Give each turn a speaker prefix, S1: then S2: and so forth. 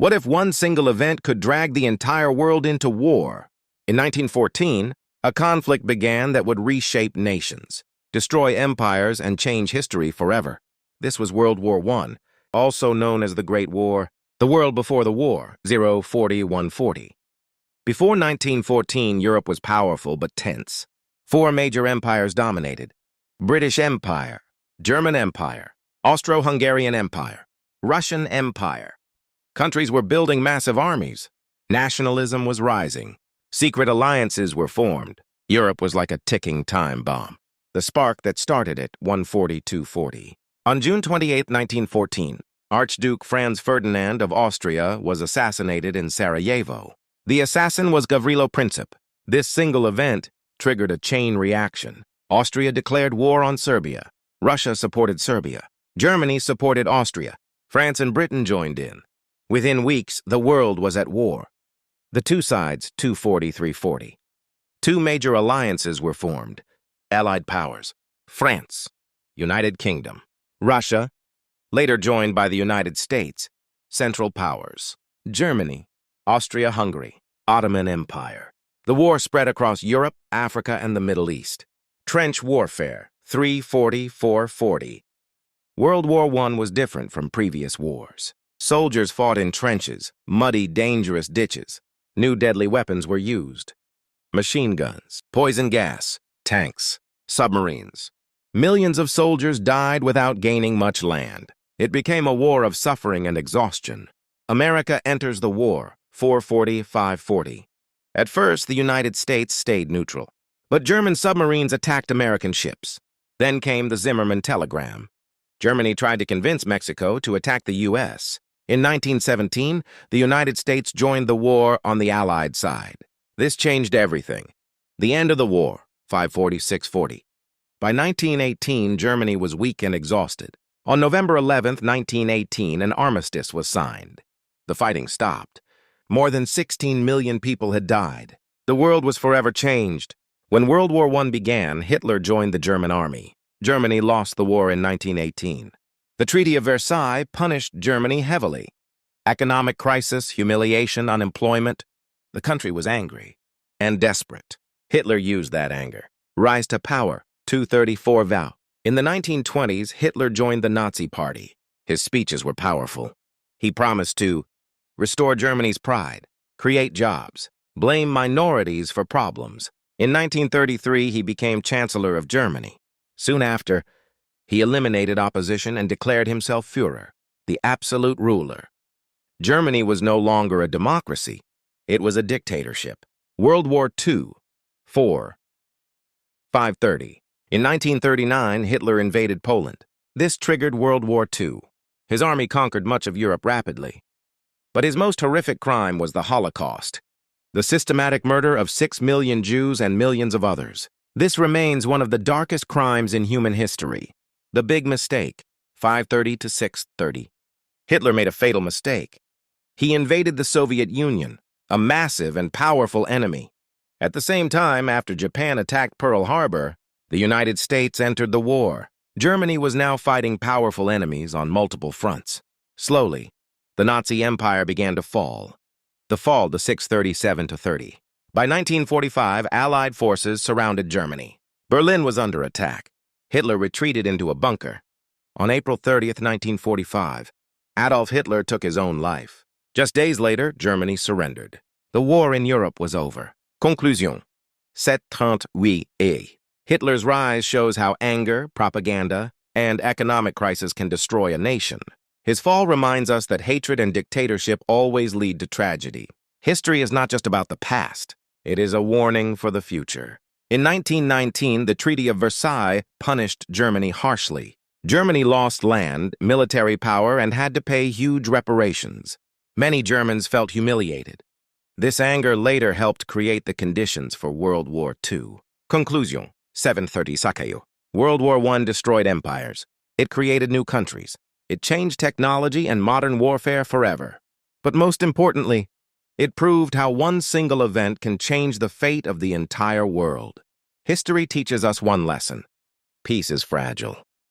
S1: What if one single event could drag the entire world into war? In 1914, a conflict began that would reshape nations, destroy empires, and change history forever. This was World War I, also known as the Great War, the world before the war, 040-140. Before 1914, Europe was powerful but tense. Four major empires dominated: British Empire, German Empire, Austro-Hungarian Empire, Russian Empire. Countries were building massive armies. Nationalism was rising. Secret alliances were formed. Europe was like a ticking time bomb. The spark that started it, 140-240. On June 28, 1914, Archduke Franz Ferdinand of Austria was assassinated in Sarajevo. The assassin was Gavrilo Princip. This single event triggered a chain reaction. Austria declared war on Serbia. Russia supported Serbia. Germany supported Austria. France and Britain joined in. Within weeks, the world was at war. The two sides, 240-340. Two major alliances were formed. Allied powers: France, United Kingdom, Russia, later joined by the United States. Central powers: Germany, Austria-Hungary, Ottoman Empire. The war spread across Europe, Africa, and the Middle East. Trench warfare, 340-440. World War I was different from previous wars. Soldiers fought in trenches, muddy, dangerous ditches. New deadly weapons were used: machine guns, poison gas, tanks, submarines. Millions of soldiers died without gaining much land. It became a war of suffering and exhaustion. America enters the war, 440-540. At first, the United States stayed neutral, but German submarines attacked American ships. Then came the Zimmermann telegram. Germany tried to convince Mexico to attack the U.S. In 1917, the United States joined the war on the Allied side. This changed everything. The end of the war, 540-640. By 1918, Germany was weak and exhausted. On November 11, 1918, an armistice was signed. The fighting stopped. More than 16 million people had died. The world was forever changed. When World War I began, Hitler joined the German army. Germany lost the war in 1918. The Treaty of Versailles punished Germany heavily. Economic crisis, humiliation, unemployment. The country was angry and desperate. Hitler used that anger. Rise to power, 234 vow. In the 1920s, Hitler joined the Nazi Party. His speeches were powerful. He promised to restore Germany's pride, create jobs, blame minorities for problems. In 1933, he became Chancellor of Germany. Soon after, he eliminated opposition and declared himself Führer, the absolute ruler. Germany was no longer a democracy. It was a dictatorship. World War II, 530. In 1939, Hitler invaded Poland. This triggered World War II. His army conquered much of Europe rapidly. But his most horrific crime was the Holocaust, the systematic murder of 6 million Jews and millions of others. This remains one of the darkest crimes in human history. The big mistake, 530-630. Hitler made a fatal mistake. He invaded the Soviet Union, a massive and powerful enemy. At the same time, after Japan attacked Pearl Harbor, the United States entered the war. Germany was now fighting powerful enemies on multiple fronts. Slowly, the Nazi Empire began to fall. The fall to 637-30. By 1945, Allied forces surrounded Germany. Berlin was under attack. Hitler retreated into a bunker. On April 30, 1945, Adolf Hitler took his own life. Just days later, Germany surrendered. The war in Europe was over. Conclusion: 738. Hitler's rise shows how anger, propaganda, and economic crisis can destroy a nation. His fall reminds us that hatred and dictatorship always lead to tragedy. History is not just about the past. It is a warning for the future. In 1919, the Treaty of Versailles punished Germany harshly. Germany lost land, military power, and had to pay huge reparations. Many Germans felt humiliated. This anger later helped create the conditions for World War II. Conclusion: 730 Sakayo. World War I destroyed empires. It created new countries. It changed technology and modern warfare forever. But most importantly, it proved how one single event can change the fate of the entire world. History teaches us one lesson: peace is fragile.